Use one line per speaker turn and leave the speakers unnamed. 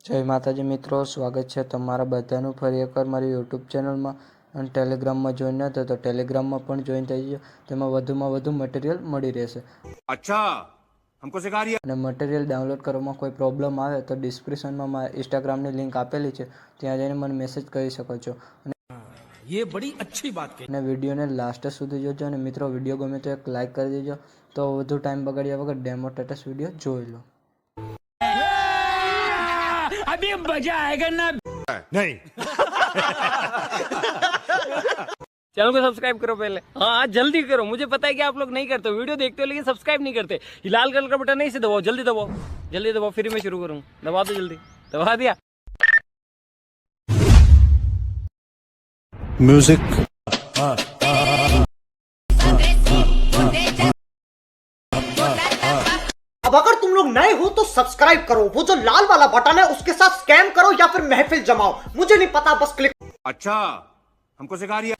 જય માતાજી મિત્રો, સ્વાગત છે તમારા બધાનું ફરી એકવાર મારી યુટ્યુબ ચેનલમાં અને ટેલિગ્રામમાં જોઈન ન થયો તો ટેલિગ્રામમાં પણ જોઈન થઈ ગયો. તેમાં વધુમાં વધુ મટીરિયલ મળી રહેશે.
અચ્છા, હમકો સિખા રહ્યા.
અને મટીરિયલ ડાઉનલોડ કરવામાં કોઈ પ્રોબ્લેમ આવે તો ડિસ્ક્રિપ્શનમાં મારા ઇન્સ્ટાગ્રામની લિંક આપેલી છે, ત્યાં જઈને મને મેસેજ કરી શકો છો.
ये बड़ी अच्छी बात कही.
અને વિડીયોને લાસ્ટ સુધી જોજો. અને મિત્રો, વિડીયો ગમે તો એક લાઇક કરી દેજો. તો વધુ ટાઈમ બગાડ્યા વગર ડેમો સ્ટેટસ વિડીયો જોઈ લો.
अभी मजा आएगा ना. नहीं.
चैनल को सब्सक्राइब करो पहले. हाँ जल्दी करो, मुझे पता है कि आप लोग नहीं करते, वीडियो देखते हो लेकिन सब्सक्राइब नहीं करते. ये लाल कलर का बटन नहीं से दबाओ, जल्दी दबाओ, जल्दी दबाओ, फिर मैं शुरू करूँ. दबा दो जल्दी, दबा दिया.
म्यूजिक.
अब अगर तुम लोग नए हो तो सब्सक्राइब करो, वो जो लाल वाला बटन है उसके साथ स्कैम करो या फिर महफिल जमाओ, मुझे नहीं पता, बस क्लिक.
अच्छा, हमको सिखा रही है.